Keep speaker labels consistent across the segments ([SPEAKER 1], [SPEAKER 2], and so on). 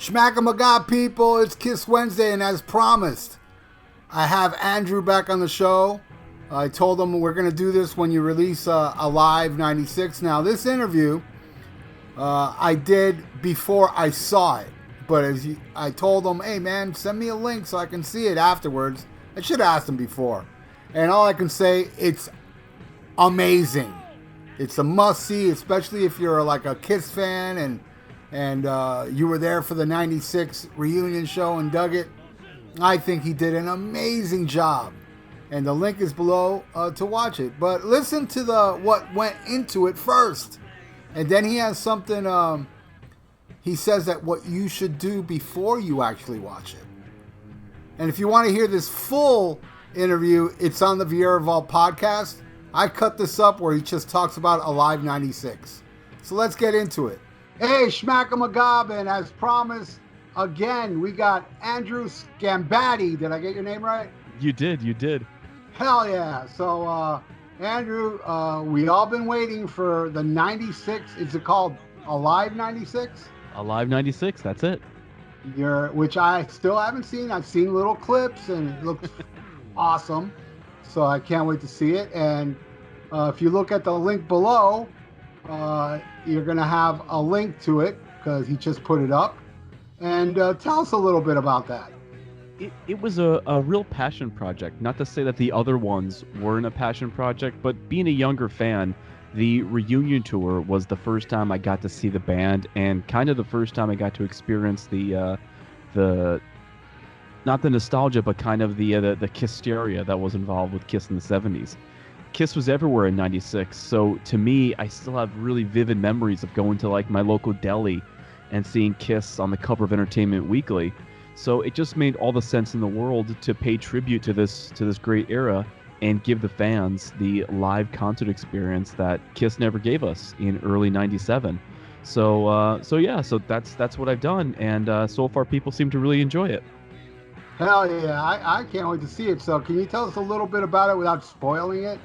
[SPEAKER 1] Schmackamaga people, it's Kiss Wednesday, and as promised, I have Andrew back on the show. I told him we're going to do this when you release Alive 96. Now, this interview I did before I saw it, but I told him, hey man, send me a link so I can see it afterwards. I should have asked him before. And all I can say, it's amazing. It's a must-see, especially if you're like a Kiss fan and you were there for the 96 reunion show and dug it. I think he did an amazing job. And the link is below to watch it. But listen to what went into it first. And then he has something, he says that what you should do before you actually watch it. And if you want to hear this full interview, it's on the Vieira Vault podcast. I cut this up where he just talks about Alive 96. So let's get into it. Hey, Schmackamagob, and as promised, again, we got Andrew Sgambati. Did I get your name right?
[SPEAKER 2] You did.
[SPEAKER 1] Hell yeah. So, Andrew, we all been waiting for the 96. Is it called Alive 96?
[SPEAKER 2] Alive 96, that's it.
[SPEAKER 1] Which I still haven't seen. I've seen little clips, and it looks awesome. So I can't wait to see it. And if you look at the link below, you're going to have a link to it because he just put it up. And tell us a little bit about that.
[SPEAKER 2] It was a real passion project. Not to say that the other ones weren't a passion project, but being a younger fan, the reunion tour was the first time I got to see the band, and kind of the first time I got to experience the not the nostalgia, but kind of the Kiss-steria that was involved with Kiss in the 70s. Kiss was everywhere in 96, so to me, I still have really vivid memories of going to like my local deli and seeing Kiss on the cover of Entertainment Weekly. So it just made all the sense in the world to pay tribute to this great era and give the fans the live concert experience that Kiss never gave us in early 97. So that's what I've done, and so far people seem to really enjoy it.
[SPEAKER 1] Hell yeah, I can't wait to see it. So can you tell us a little bit about it without spoiling it?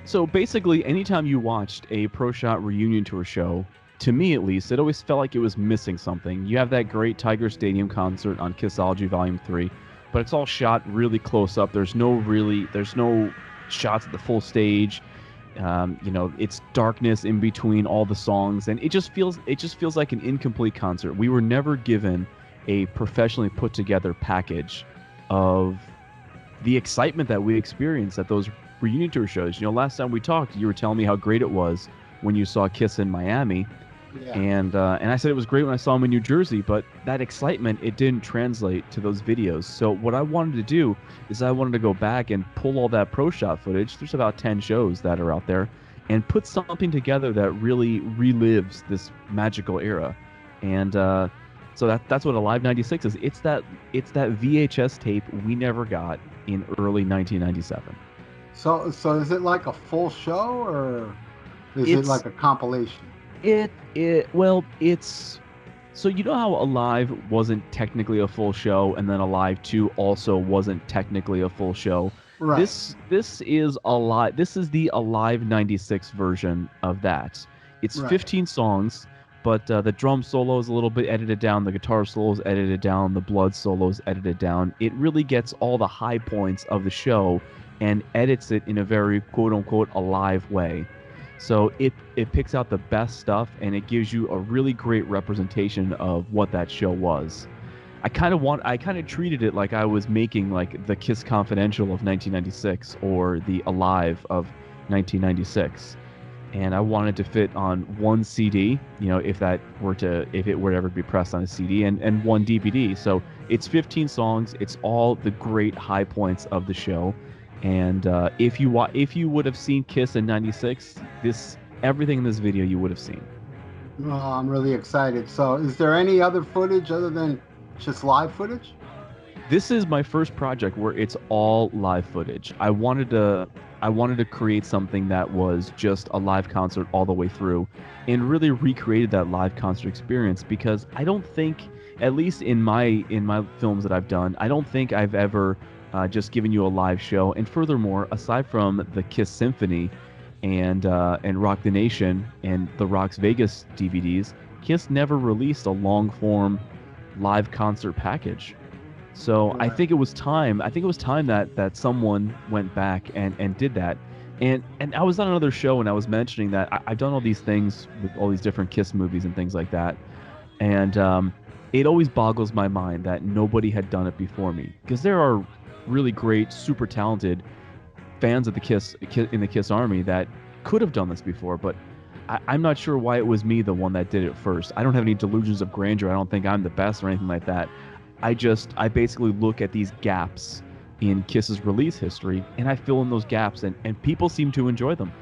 [SPEAKER 2] So basically, anytime you watched a Pro Shot reunion tour show, to me at least, it always felt like it was missing something. You have that great Tiger Stadium concert on Kissology Volume 3, but it's all shot really close up. There's no shots at the full stage. It's darkness in between all the songs, and it just feels like an incomplete concert. We were never given a professionally put together package of the excitement that we experienced at those reunion tour shows. Last time we talked, you were telling me how great it was when you saw Kiss in Miami. Yeah. And I said it was great when I saw him in New Jersey, but that excitement, it didn't translate to those videos. So what I wanted to do is I wanted to go back and pull all that Pro Shot footage. There's about 10 shows that are out there, and put something together that really relives this magical era. And so that's what Alive 96 is. It's that VHS tape we never got in early 1997.
[SPEAKER 1] So is it like a full show, or is it like a compilation?
[SPEAKER 2] It's so how Alive wasn't technically a full show, and then Alive 2 also wasn't technically a full show.
[SPEAKER 1] Right.
[SPEAKER 2] This is Alive. This is the Alive 96 version of that. It's right. 15 songs, but the drum solo is a little bit edited down, the guitar solo is edited down, the blood solo is edited down. It really gets all the high points of the show and edits it in a very quote-unquote alive way. So it picks out the best stuff, and it gives you a really great representation of what that show was. I kind of treated it like I was making like the Kiss Confidential of 1996 or the Alive of 1996, and I wanted to fit on one CD, if it were to ever be pressed on a CD, and one DVD. So it's 15 songs. It's all the great high points of the show. And if you would have seen Kiss in 96, everything in this video you would have seen.
[SPEAKER 1] Oh, I'm really excited. So is there any other footage other than just live footage?
[SPEAKER 2] This is my first project where it's all live footage. I wanted to create something that was just a live concert all the way through, and really recreated that live concert experience, because I don't think, at least in my films that I've done, I don't think I've ever just giving you a live show. And furthermore, aside from the Kiss Symphony and Rock the Nation and the Rock's Vegas DVDs, Kiss never released a long form live concert package. So I
[SPEAKER 1] Right.
[SPEAKER 2] think it was time. I think it was time that someone went back and did that. And I was on another show and I was mentioning that I've done all these things with all these different Kiss movies and things like that. And it always boggles my mind that nobody had done it before me, because there are really great, super talented fans of the in the Kiss Army that could have done this before, but I'm not sure why it was me, the one that did it first. I don't have any delusions of grandeur. I don't think I'm the best or anything like that. I basically look at these gaps in Kiss's release history and I fill in those gaps, and people seem to enjoy them.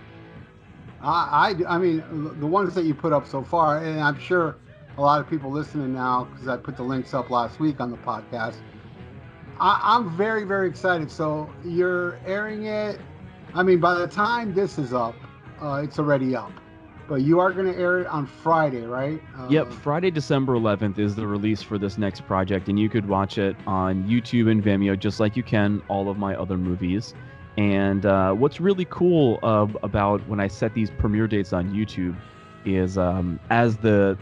[SPEAKER 1] I mean, the ones that you put up so far, and I'm sure a lot of people listening now, because I put the links up last week on the podcast. I'm very, very excited. So you're airing it. I mean, by the time this is up, it's already up. But you are going to air it on Friday, right?
[SPEAKER 2] Yep, Friday, December 11th is the release for this next project, and you could watch it on YouTube and Vimeo just like you can all of my other movies. And what's really cool about when I set these premiere dates on YouTube is as the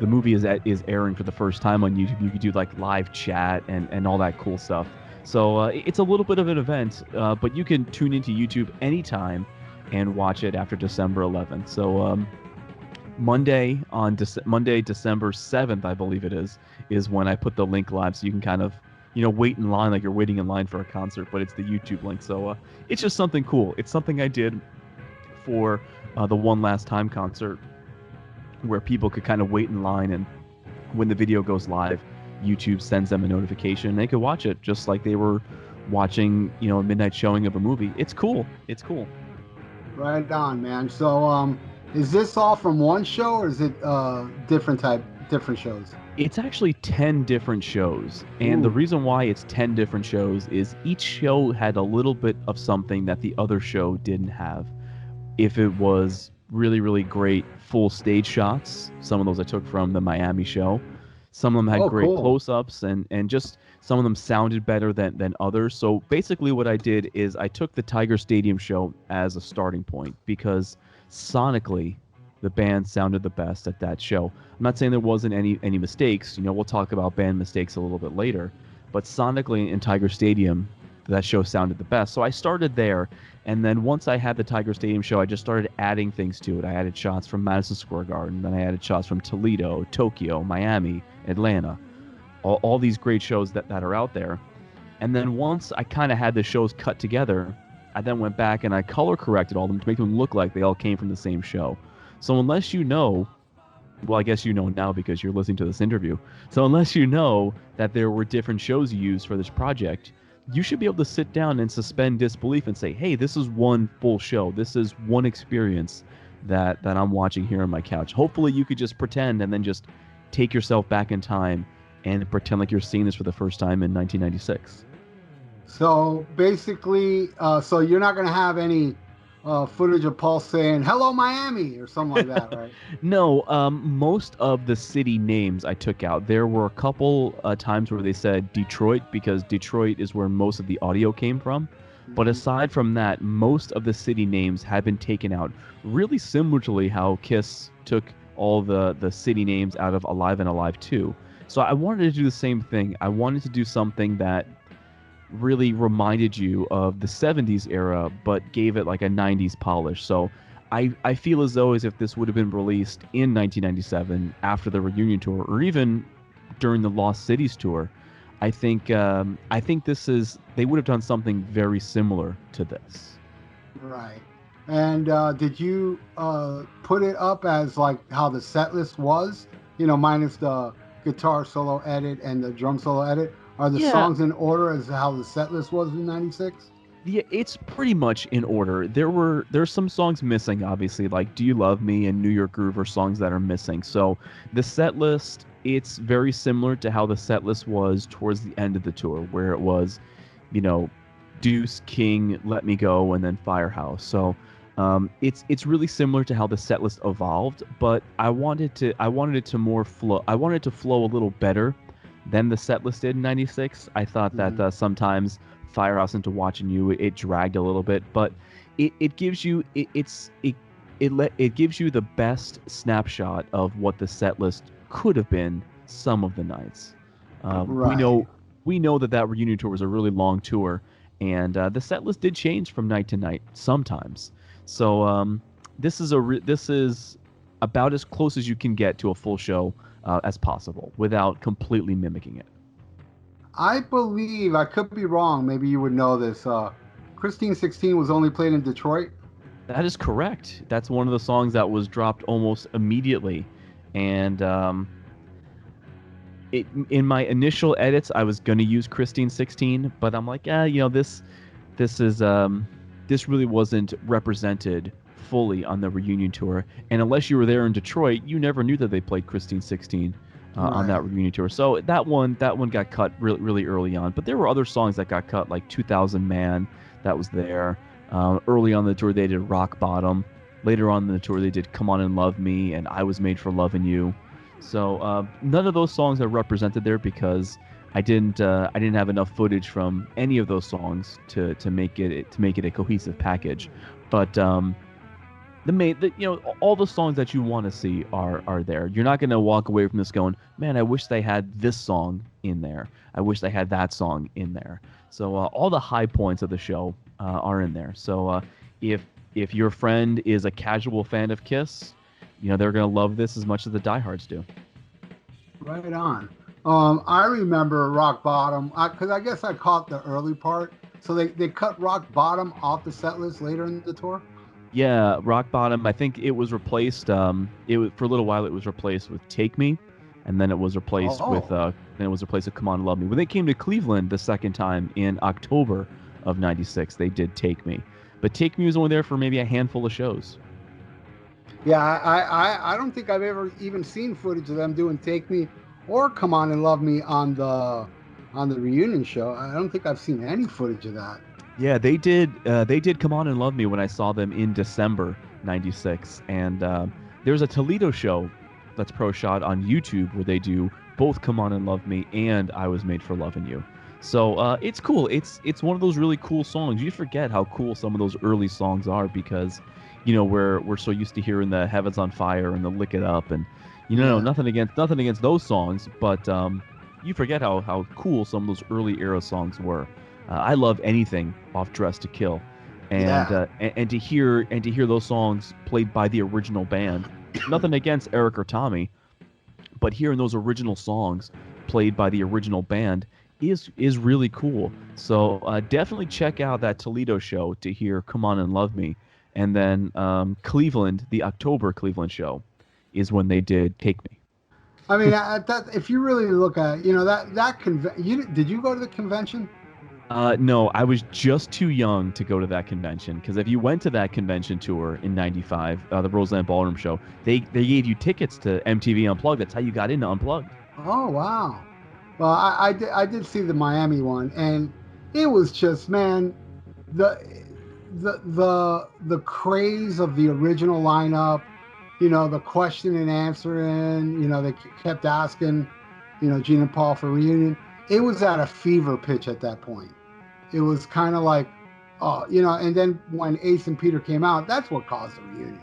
[SPEAKER 2] movie is airing for the first time on YouTube, you could do like live chat and all that cool stuff. So it's a little bit of an event, but you can tune into YouTube anytime and watch it after December 11th. So Monday, December 7th, I believe it is when I put the link live, so you can kind of, wait in line like you're waiting in line for a concert, but it's the YouTube link. So it's just something cool. It's something I did for the One Last Time concert, where people could kind of wait in line, and when the video goes live, YouTube sends them a notification and they could watch it just like they were watching, a midnight showing of a movie. It's cool. It's cool.
[SPEAKER 1] Right on, man. So, is this all from one show, or is it different shows?
[SPEAKER 2] It's actually 10 different shows. And the reason why it's 10 different shows is each show had a little bit of something that the other show didn't have. If it was really, really great full stage shots, some of those I took from the Miami show. Some of them had great close-ups, and just some of them sounded better than others. So basically what I did is I took the Tiger Stadium show as a starting point, because sonically the band sounded the best at that show. I'm not saying there wasn't any mistakes. We'll talk about band mistakes a little bit later. But sonically in Tiger Stadium, that show sounded the best. So I started there, and then once I had the Tiger Stadium show, I just started adding things to it. I added shots from Madison Square Garden, then I added shots from Toledo, Tokyo, Miami, Atlanta, all these great shows that are out there. And then once I kind of had the shows cut together, I then went back and I color corrected all of them to make them look like they all came from the same show. So unless you know, well, I guess you know now because you're listening to this interview. So unless you know that there were different shows you used for this project, you should be able to sit down and suspend disbelief and say, hey, this is one full show. This is one experience that I'm watching here on my couch. Hopefully you could just pretend and then just take yourself back in time and pretend like you're seeing this for the first time in 1996.
[SPEAKER 1] So basically, so you're not going to have any footage of Paul saying, hello, Miami, or something like that, right?
[SPEAKER 2] No, most of the city names I took out. There were a couple times where they said Detroit, because Detroit is where most of the audio came from. But aside from that, most of the city names had been taken out, really similarly how Kiss took all the city names out of Alive and Alive 2. So I wanted to do the same thing. I wanted to do something that really reminded you of the 70s era, but gave it like a 90s polish. So I feel as though as if this would have been released in 1997 after the reunion tour, or even during the Lost Cities tour, I think they would have done something very similar to this.
[SPEAKER 1] Right. And did you put it up as like how the set list was, minus the guitar solo edit and the drum solo edit? Are the songs in order as how the set list was in 96?
[SPEAKER 2] Yeah, it's pretty much in order. There's some songs missing, obviously, like Do You Love Me and New York Groove are songs that are missing. So the set list, it's very similar to how the set list was towards the end of the tour, where it was, Deuce, King, Let Me Go, and then Firehouse. So it's really similar to how the set list evolved, but I wanted it to more flow. I wanted it to flow a little better than the set list did in 96. I thought that sometimes Firehouse into Watching You, it dragged a little bit, but it gives you it gives you the best snapshot of what the set list could have been some of the nights.
[SPEAKER 1] Right.
[SPEAKER 2] We know that reunion tour was a really long tour, and the set list did change from night to night sometimes. So this is about as close as you can get to a full show as possible without completely mimicking it.
[SPEAKER 1] I believe, I could be wrong, maybe you would know this. Christine 16 was only played in Detroit.
[SPEAKER 2] That is correct. That's one of the songs that was dropped almost immediately, and in my initial edits, I was gonna use Christine 16, but I'm like, this is this really wasn't represented fully on the reunion tour, and unless you were there in Detroit, you never knew that they played Christine 16 on that
[SPEAKER 1] Right.
[SPEAKER 2] reunion tour. So that one got cut really early on, but there were other songs that got cut, like 2000 Man, that was there. Early on the tour, they did Rock Bottom. Later on in the tour, they did Come On and Love Me and I Was Made for Loving You. So none of those songs are represented there because I didn't have enough footage from any of those songs to make it a cohesive package. But all the songs that you want to see are there. You're not gonna walk away from this going, man, I wish they had this song in there. I wish they had that song in there. So all the high points of the show are in there. So if your friend is a casual fan of Kiss, they're gonna love this as much as the diehards do.
[SPEAKER 1] Right on. I remember Rock Bottom because I guess I caught the early part. So they cut Rock Bottom off the set list later in the tour.
[SPEAKER 2] Yeah, Rock Bottom. I think it was replaced. It was for a little while. It was replaced with Take Me, and then it was replaced with
[SPEAKER 1] Oh,
[SPEAKER 2] Come On Love Me. When they came to Cleveland the second time in October of '96, they did Take Me, but Take Me was only there for maybe a handful of shows.
[SPEAKER 1] yeah. I don't think I've ever even seen footage of them doing "Take Me" or "Come On and Love Me" on the reunion show. I don't think I've seen any footage of that.
[SPEAKER 2] Yeah, they did. They did Come On and Love Me when I saw them in December '96, and there's a Toledo show that's pro shot on YouTube where they do both Come On and Love Me and I Was Made for Loving You. So it's cool. It's one of those really cool songs. You forget how cool some of those early songs are because, we're so used to hearing the Heavens on Fire and the Lick It Up, and
[SPEAKER 1] Yeah.
[SPEAKER 2] nothing against those songs, but you forget how cool some of those early era songs were. I love anything off Dress to Kill, and
[SPEAKER 1] Yeah.
[SPEAKER 2] and to hear those songs played by the original band. Nothing against Eric or Tommy, but hearing those original songs played by the original band is really cool. So definitely check out that Toledo show to hear "Come On and Love Me," and then Cleveland, the October Cleveland show, is when they did "Take Me."
[SPEAKER 1] I mean, if you really look at, did you go to the convention?
[SPEAKER 2] No, I was just too young to go to that convention because if you went to that convention tour in '95, the Roseland Ballroom show, they gave you tickets to MTV Unplugged. That's how you got into Unplugged.
[SPEAKER 1] Oh wow. Well, I did see the Miami one, and it was just, man, the the craze of the original lineup. The question and answering. They kept asking, Gene and Paul for reunion. It was at a fever pitch at that point. It was kind of like, oh, and then when Ace and Peter came out, that's what caused the reunion.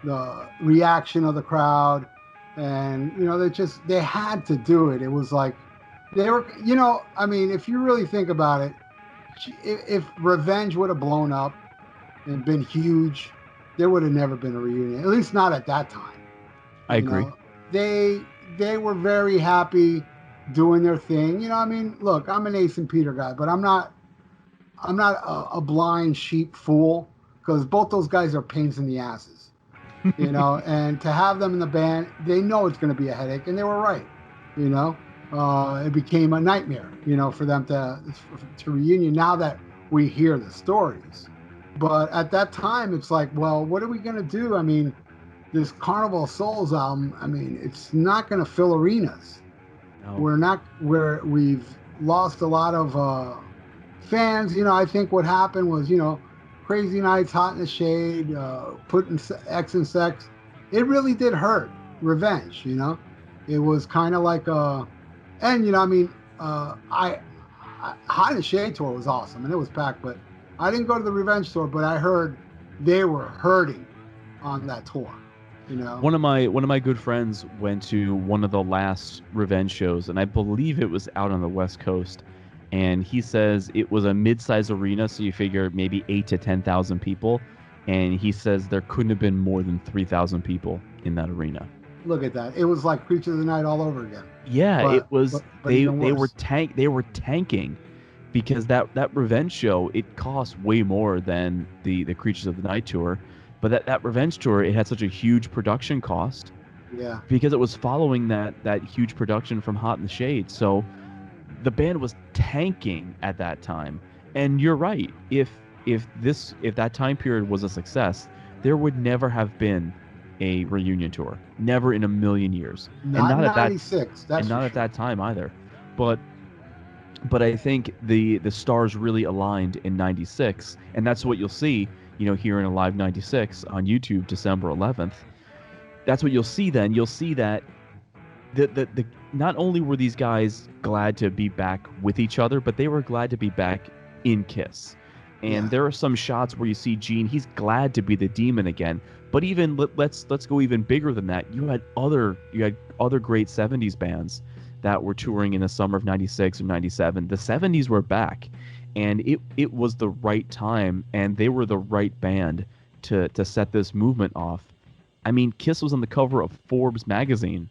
[SPEAKER 1] The reaction of the crowd, and they had to do it. It was like they were, I mean, if you really think about it, if Revenge would have blown up and been huge, there would have never been a reunion. At least not at that time.
[SPEAKER 2] I
[SPEAKER 1] You
[SPEAKER 2] agree.
[SPEAKER 1] know, they they were very happy doing their thing. I mean, look, I'm an Ace and Peter guy, but I'm not a blind sheep fool because both those guys are pains in the asses. And to have them in the band, they know it's going to be a headache, and they were right. You know, it became a nightmare. For them to reunion. Now that we hear the stories, but at that time, it's like, well, what are we going to do? I mean, this Carnival of Souls album. I mean, it's not going to fill arenas.
[SPEAKER 2] No.
[SPEAKER 1] We've lost a lot of fans. I think what happened was, Crazy Nights, Hot in the Shade, putting X and Sex. It really did hurt Revenge. It was kind of like and I mean, Hot in the Shade tour was awesome and it was packed, but I didn't go to the Revenge tour, but I heard they were hurting on that tour. You know,
[SPEAKER 2] One of my good friends went to one of the last Revenge shows, and I believe it was out on the West Coast. And he says it was a mid-sized arena, so you figure maybe 8 to 10,000 people. And he says there couldn't have been more than 3,000 people in that arena.
[SPEAKER 1] look at that. It was like Creatures of the Night all over again.
[SPEAKER 2] Yeah, it was.
[SPEAKER 1] But even worse.
[SPEAKER 2] They were tanking because that Revenge show, it cost way more than the Creatures of the Night tour. But that Revenge tour, it had such a huge production cost
[SPEAKER 1] Yeah.
[SPEAKER 2] because it was following that huge production from Hot in the Shade. So the band was tanking at that time. And you're right. If that time period was a success, there would never have been a reunion tour. Never in a million years.
[SPEAKER 1] Not
[SPEAKER 2] and not
[SPEAKER 1] in 96. That's
[SPEAKER 2] and not
[SPEAKER 1] for
[SPEAKER 2] at
[SPEAKER 1] sure.
[SPEAKER 2] that time either. But I think the stars really aligned in 96, and that's what you'll see, here in Alive 96 on YouTube, December 11th. That's what you'll see then. You'll see that the not only were these guys glad to be back with each other, but they were glad to be back in Kiss. And
[SPEAKER 1] Yeah.
[SPEAKER 2] there are some shots where you see Gene, he's glad to be the Demon again. But even let's go even bigger than that. You had other great 70s bands that were touring in the summer of 96 or 97. The 70s were back, and it was the right time, and they were the right band to set this movement off. I mean, Kiss was on the cover of Forbes magazine.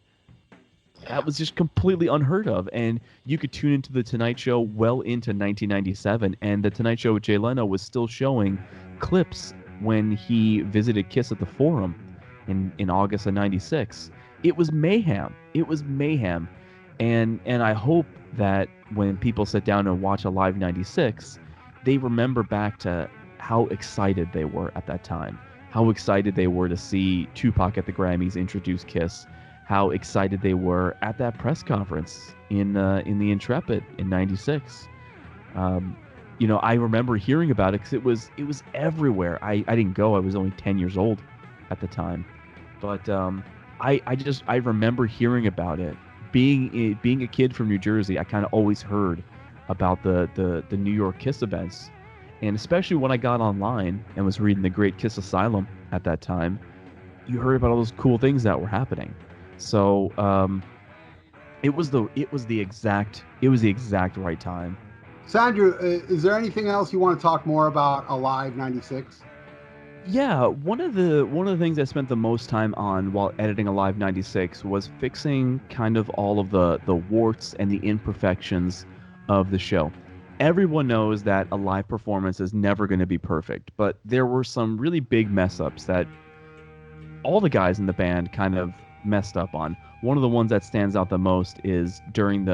[SPEAKER 2] That was just completely unheard of. And you could tune into The Tonight Show well into 1997, and The Tonight Show with Jay Leno was still showing clips when he visited Kiss at the Forum in August of 96. It was mayhem. It was mayhem. And I hope that when people sit down and watch Alive 96, they remember back to how excited they were at that time. How excited they were to see Tupac at the Grammys introduce Kiss. How excited they were at that press conference in the Intrepid in '96. I remember hearing about it because it was everywhere. I didn't go. I was only 10 years old at the time, but I remember hearing about it. Being a kid from New Jersey, I kind of always heard about the New York Kiss events, and especially when I got online and was reading the Great Kiss Asylum at that time, you heard about all those cool things that were happening. So it was the exact right time.
[SPEAKER 1] Sandra, is there anything else you want to talk more about Alive 96?
[SPEAKER 2] Yeah, one of the things I spent the most time on while editing Alive 96 was fixing kind of all of the warts and the imperfections of the show. Everyone knows that a live performance is never going to be perfect, but there were some really big mess ups that all the guys in the band kind of messed up on. One of the ones that stands out the most is during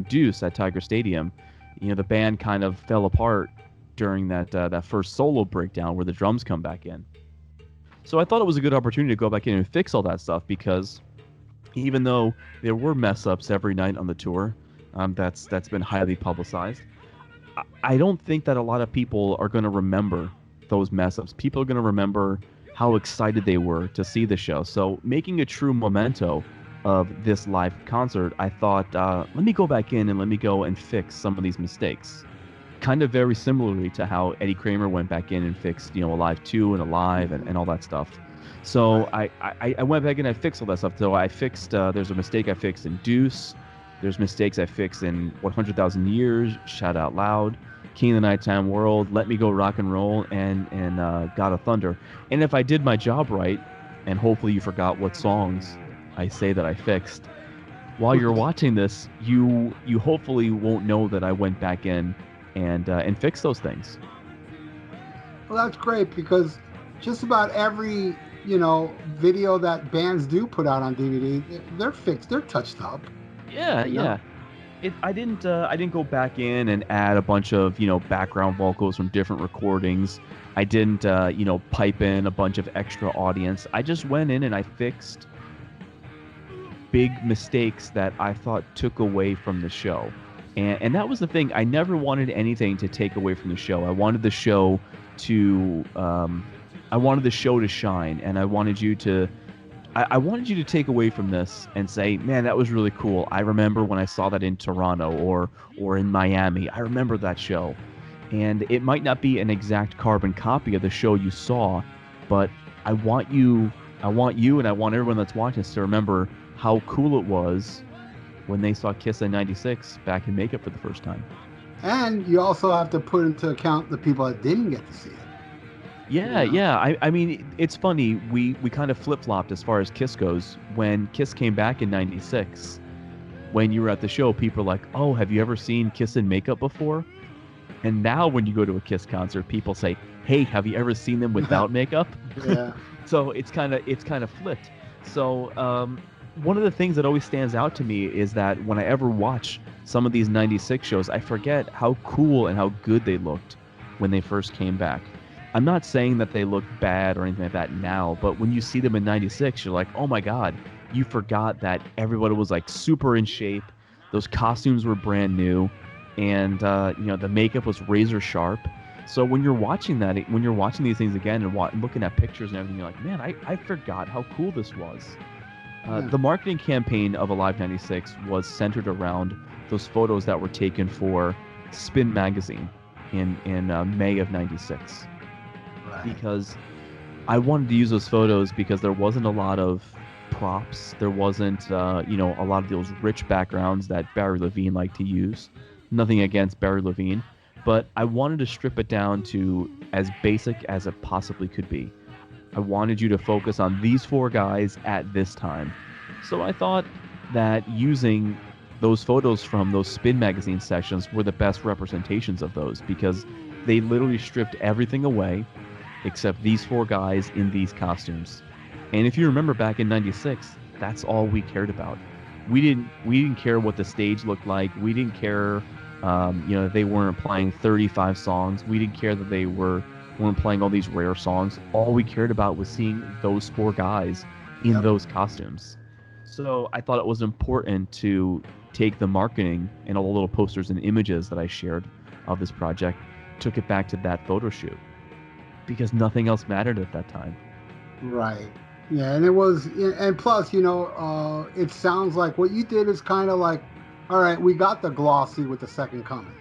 [SPEAKER 2] Deuce at Tiger Stadium. The band kind of fell apart during that first solo breakdown where the drums come back in. So I thought it was a good opportunity to go back in and fix all that stuff, because even though there were mess ups every night on the tour, that's been highly publicized, I don't think that a lot of people are going to remember those mess ups. People are going to remember how excited they were to see the show. So making a true memento of this live concert, I thought, let me go back in and let me go and fix some of these mistakes. Kind of very similarly to how Eddie Kramer went back in and fixed, Alive 2 and Alive and all that stuff. So I went back in and I fixed all that stuff. So I fixed, there's a mistake I fixed in Deuce. There's mistakes I fixed in 100,000 Years, Shout Out Loud, King of the Nighttime World, Let Me Go Rock and Roll, and God of Thunder. And if I did my job right, and hopefully you forgot what songs I say that I fixed, while you're watching this, you hopefully won't know that I went back in and fixed those things.
[SPEAKER 1] Well, that's great, because just about every video that bands do put out on DVD, they're fixed, they're touched up.
[SPEAKER 2] Yeah. I didn't go back in and add a bunch of background vocals from different recordings. I didn't pipe in a bunch of extra audience. I just went in and I fixed big mistakes that I thought took away from the show. And that was the thing. I never wanted anything to take away from the show. I wanted the show to shine, and I wanted you to take away from this and say, man, that was really cool. I remember when I saw that in Toronto or in Miami. I remember that show. And it might not be an exact carbon copy of the show you saw, but I want you I want you and I want everyone that's watching us to remember how cool it was when they saw Kiss in '96 back in makeup for the first time.
[SPEAKER 1] And you also have to put into account the people that didn't get to see it.
[SPEAKER 2] Yeah,
[SPEAKER 1] You know?
[SPEAKER 2] yeah. I mean, it's funny. We kind of flip-flopped as far as Kiss goes. When Kiss came back in '96, when you were at the show, people were like, "Oh, have you ever seen Kiss in makeup before?" And now when you go to a Kiss concert, people say, "Hey, have you ever seen them without makeup?"
[SPEAKER 1] Yeah.
[SPEAKER 2] So it's kind of flipped. So one of the things that always stands out to me is that when I ever watch some of these '96 shows, I forget how cool and how good they looked when they first came back. I'm not saying that they look bad or anything like that now, but when you see them in '96, you're like, oh my God, you forgot that everybody was like super in shape. Those costumes were brand new, and the makeup was razor sharp. So when you're watching these things again and looking at pictures and everything, you're like, man, I forgot how cool this was. The marketing campaign of Alive '96 was centered around those photos that were taken for Spin magazine in May of '96.
[SPEAKER 1] Right.
[SPEAKER 2] Because I wanted to use those photos because there wasn't a lot of props. There wasn't, a lot of those rich backgrounds that Barry Levine liked to use. Nothing against Barry Levine, but I wanted to strip it down to as basic as it possibly could be. I wanted you to focus on these four guys at this time. So I thought that using those photos from those Spin magazine sessions were the best representations of those because they literally stripped everything away except these four guys in these costumes. And if you remember back in '96, that's all we cared about. We didn't care what the stage looked like. We didn't care, they weren't playing 35 songs. We didn't care that they weren't playing all these rare songs. All we cared about was seeing those four guys in those costumes. So I thought it was important to take the marketing and all the little posters and images that I shared of this project, took it back to that photo shoot. Because nothing else mattered at that time.
[SPEAKER 1] Right. Yeah, and it was, and plus, it sounds like what you did is kind of like, all right, we got the glossy with the second coming.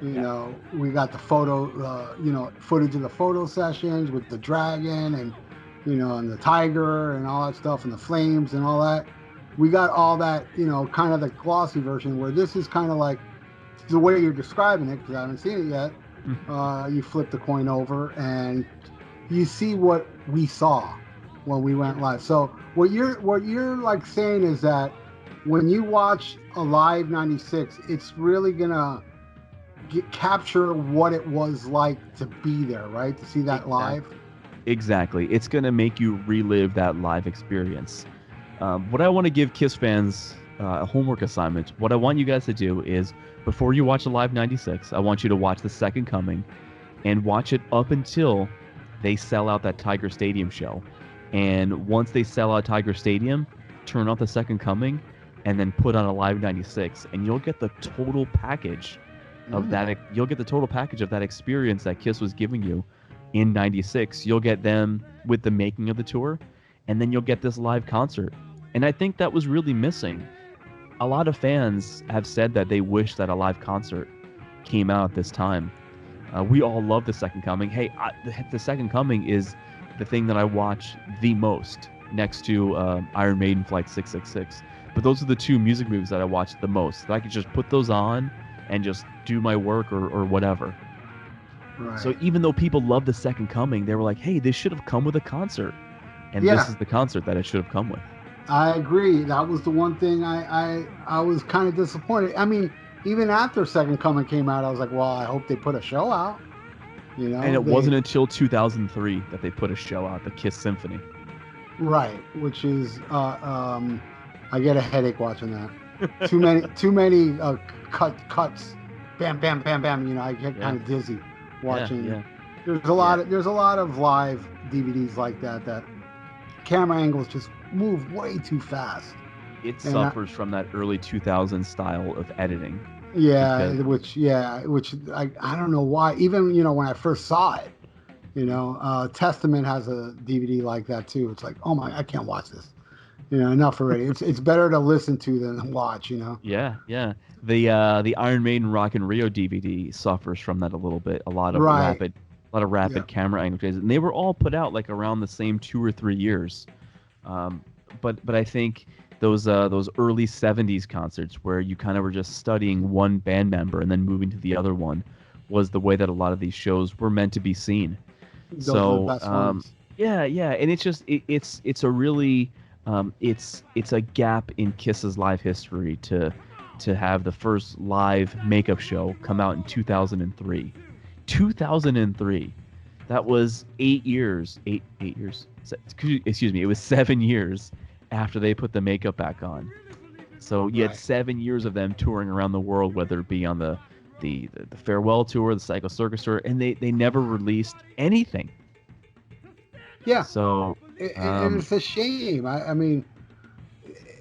[SPEAKER 1] We got the photo, footage of the photo sessions with the dragon and, and the tiger and all that stuff and the flames and all that. We got all that, kind of the glossy version where this is kind of like the way you're describing it, because I haven't seen it yet. You flip the coin over and you see what we saw when we went live. So what you're like saying is that when you watch Alive '96, it's really gonna capture what it was like to be there, right? To see that live.
[SPEAKER 2] Exactly. It's gonna make you relive that live experience. What I want to give Kiss fans a homework assignment. What I want you guys to do is before you watch Alive '96, I want you to watch The Second Coming and watch it up until they sell out that Tiger Stadium show. And once they sell out Tiger Stadium, turn off The Second Coming and then put on Alive '96 and you'll get the total package of that. You'll get the total package of that experience that Kiss was giving you in '96. You'll get them with the making of the tour and then you'll get this live concert. And I think that was really missing. A lot of fans have said that they wish that a live concert came out at this time. We all love The Second Coming. Hey, The Second Coming is the thing that I watch the most next to Iron Maiden Flight 666. But those are the two music movies that I watch the most. That I could just put those on and just do my work or whatever. Right. So even though people love The Second Coming, they were like, hey, this should have come with a concert. And this is the concert that it should have come with.
[SPEAKER 1] I agree. That was the one thing I was kind of disappointed. I mean, even after Second Coming came out, I was like, well, I hope they put a show out.
[SPEAKER 2] And it wasn't until 2003 that they put a show out, the Kiss Symphony.
[SPEAKER 1] Right, which is I get a headache watching that. Too many cuts, bam, bam, bam, bam. I get kind of dizzy watching. Yeah. There's a lot of live DVDs like that camera angles just move way too fast.
[SPEAKER 2] It suffers from that early 2000s style of editing.
[SPEAKER 1] Yeah, which I don't know why. Even when I first saw it, Testament has a DVD like that too. It's like, oh my, I can't watch this. Enough already. It's better to listen to than watch.
[SPEAKER 2] Yeah. The Iron Maiden Rock in Rio DVD suffers from that a little bit. A lot of rapid camera angles, and they were all put out like around the same 2 or 3 years. But I think those early '70s concerts where you kind of were just studying one band member and then moving to the other one was the way that a lot of these shows were meant to be seen.
[SPEAKER 1] Those are the
[SPEAKER 2] So
[SPEAKER 1] best ones.
[SPEAKER 2] yeah, and it's just it's a really it's a gap in Kiss's live history to have the first live makeup show come out in 2003. 2003. That was 8 years. 8 years. Excuse me. It was 7 years after they put the makeup back on. So you had 7 years of them touring around the world, whether it be on the farewell tour, the Psycho Circus tour, and they never released anything.
[SPEAKER 1] Yeah.
[SPEAKER 2] So
[SPEAKER 1] and it's a shame. I mean,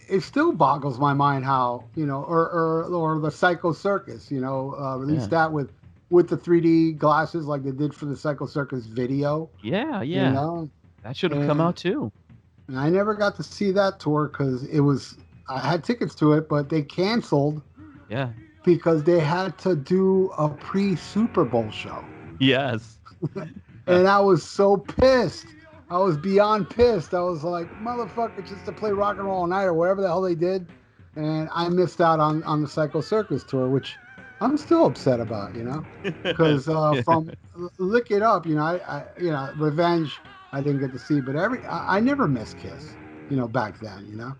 [SPEAKER 1] it still boggles my mind how, or the Psycho Circus, released that with the 3D glasses like they did for the Psycho Circus video.
[SPEAKER 2] Yeah. That should have come out too.
[SPEAKER 1] And I never got to see that tour because I had tickets to it, but they canceled.
[SPEAKER 2] Yeah.
[SPEAKER 1] Because they had to do a pre-Super Bowl show.
[SPEAKER 2] Yes.
[SPEAKER 1] And I was so pissed. I was beyond pissed. I was like, motherfucker, just to play Rock and Roll All Night or whatever the hell they did. And I missed out on the Psycho Circus tour, which I'm still upset about, because from Lick It Up, I Revenge, I didn't get to see, but I never missed Kiss, back then,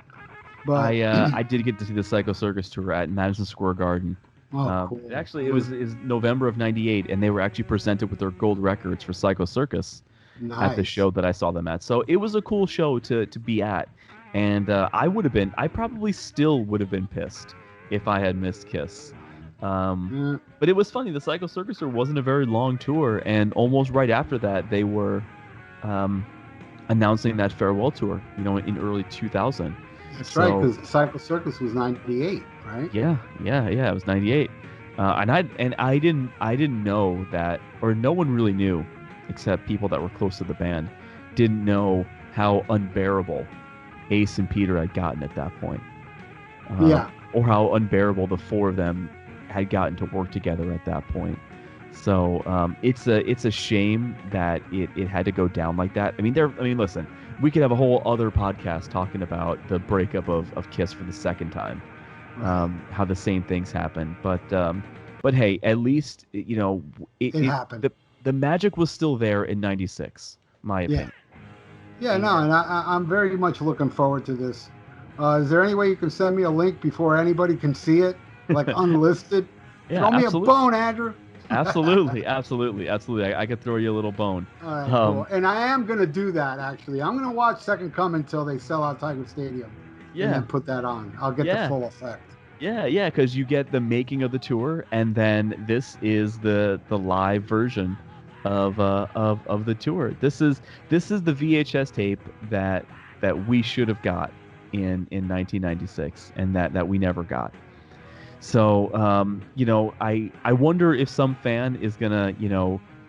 [SPEAKER 1] But
[SPEAKER 2] I did get to see the Psycho Circus tour at Madison Square Garden.
[SPEAKER 1] Oh, cool.
[SPEAKER 2] Actually, it was November of '98, and they were actually presented with their gold records for Psycho Circus at the show that I saw them at. So it was a cool show to be at, and I probably still would have been pissed if I had missed Kiss. But it was funny. The Psycho Circus tour wasn't a very long tour, and almost right after that, they were announcing that farewell tour. In early 2000.
[SPEAKER 1] That's right, because Psycho Circus was '98, right?
[SPEAKER 2] Yeah, it was '98, and I didn't know that, or no one really knew, except people that were close to the band, didn't know how unbearable Ace and Peter had gotten at that point. Or how unbearable the four of them had gotten to work together at that point. So it's a shame that it had to go down like that. I mean, listen, we could have a whole other podcast talking about the breakup of Kiss for the second time, how the same things happen. But hey, at least it happened. The magic was still there in '96, my opinion.
[SPEAKER 1] Yeah, and I'm very much looking forward to this. Is there any way you can send me a link before anybody can see it, like unlisted? Throw me a bone, Andrew.
[SPEAKER 2] Absolutely. I could throw you a little bone.
[SPEAKER 1] All right, cool. And I am going to do that, actually. I'm going to watch Second Coming until they sell out Tiger Stadium. Yeah. And then put that on. I'll get the full effect.
[SPEAKER 2] Yeah, because you get the making of the tour, and then this is the live version of the tour. This is the VHS tape that we should have got in 1996, and that we never got. So, I wonder if some fan is gonna,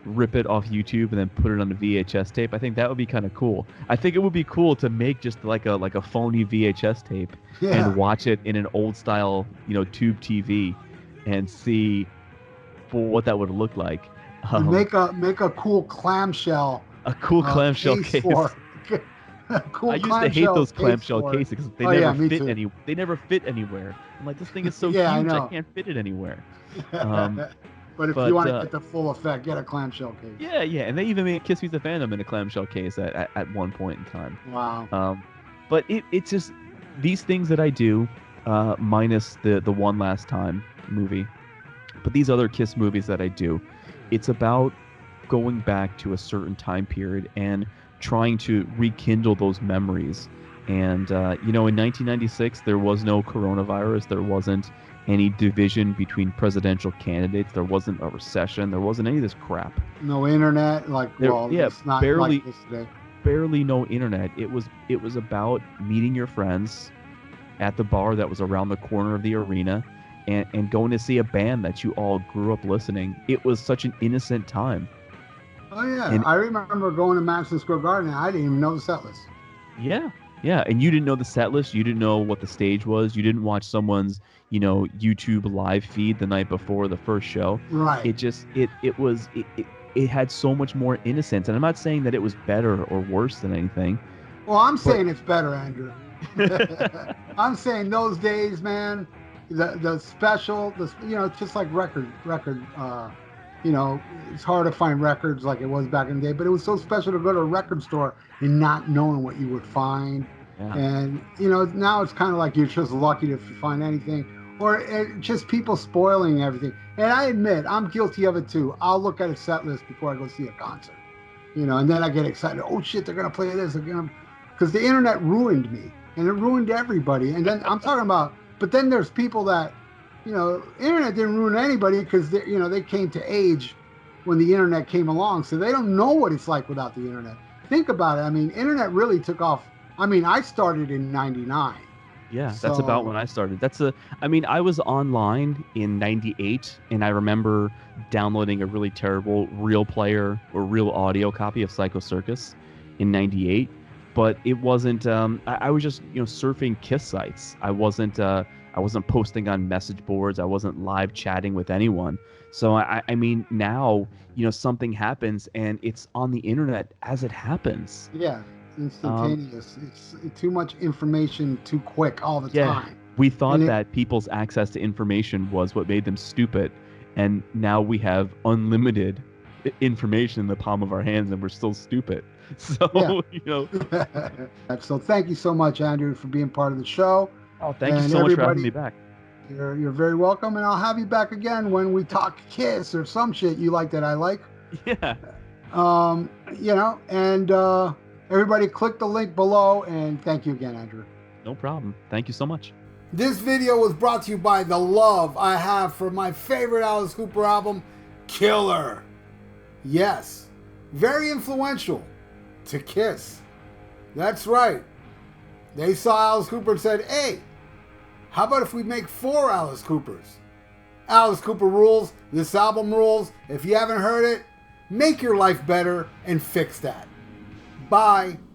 [SPEAKER 2] rip it off YouTube and then put it on a VHS tape. I think that would be kind of cool. I think it would be cool to make just like a phony VHS tape and watch it in an old style, tube TV, and see what that would look like.
[SPEAKER 1] Make a cool clamshell.
[SPEAKER 2] A cool clamshell case.
[SPEAKER 1] Cool
[SPEAKER 2] I used to hate those clamshell cases because they never fit anywhere. I'm like, this thing is so huge, I can't fit it anywhere.
[SPEAKER 1] But if you want to get the full effect, get a clamshell case.
[SPEAKER 2] Yeah, and they even made Kiss Meets the Phantom in a clamshell case at one point in time.
[SPEAKER 1] Wow.
[SPEAKER 2] But it's just these things that I do, minus the One Last Time movie, but these other Kiss movies that I do, it's about going back to a certain time period and trying to rekindle those memories. And, in 1996, there was no coronavirus. There wasn't any division between presidential candidates. There wasn't a recession. There wasn't any of this crap.
[SPEAKER 1] No internet, it's not
[SPEAKER 2] barely,
[SPEAKER 1] like this today.
[SPEAKER 2] Barely no internet. It was about meeting your friends at the bar that was around the corner of the arena and going to see a band that you all grew up listening. It was such an innocent time.
[SPEAKER 1] Oh, yeah. I remember going to Madison Square Garden, and I didn't even know the set list.
[SPEAKER 2] Yeah, and you didn't know the set list. You didn't know what the stage was. You didn't watch someone's, YouTube live feed the night before the first show.
[SPEAKER 1] Right.
[SPEAKER 2] It had so much more innocence. And I'm not saying that it was better or worse than anything,
[SPEAKER 1] Well, I'm saying it's better, Andrew. I'm saying those days, man, the special, it's just like record. It's hard to find records like it was back in the day, but it was so special to go to a record store and not knowing what you would find.
[SPEAKER 2] Yeah.
[SPEAKER 1] And now it's kind of like you're just lucky if you find anything, or just people spoiling everything. And I admit I'm guilty of it too. I'll look at a set list before I go see a concert, and then I get excited. Oh shit, they're gonna play this again, because the internet ruined me and it ruined everybody. And then I'm talking about, but then there's people that, internet didn't ruin anybody because they came to age when the internet came along, so they don't know what it's like without the internet. Think about it. I mean, internet really took off. I mean, I started in '99.
[SPEAKER 2] Yeah, that's about when I started. I was online in 98, and I remember downloading a really terrible Real Player or Real Audio copy of Psycho Circus in 98. But it wasn't, I was just, surfing Kiss sites. I wasn't posting on message boards. I wasn't live chatting with anyone. So, I mean, now, something happens and it's on the internet as it happens.
[SPEAKER 1] Yeah. Instantaneous. It's too much information too quick all the time.
[SPEAKER 2] We thought that people's access to information was what made them stupid, and now we have unlimited information in the palm of our hands and we're still stupid. So
[SPEAKER 1] So thank you so much, Andrew, for being part of the show.
[SPEAKER 2] Oh, thank you so much for having me back.
[SPEAKER 1] You're very welcome, and I'll have you back again when we talk Kiss or some shit you like that I like.
[SPEAKER 2] Yeah.
[SPEAKER 1] Everybody click the link below, and thank you again, Andrew.
[SPEAKER 2] No problem. Thank you so much.
[SPEAKER 1] This video was brought to you by the love I have for my favorite Alice Cooper album, Killer. Yes, very influential to Kiss. That's right. They saw Alice Cooper and said, hey, how about if we make 4 Alice Coopers? Alice Cooper rules. This album rules. If you haven't heard it, make your life better and fix that. Bye.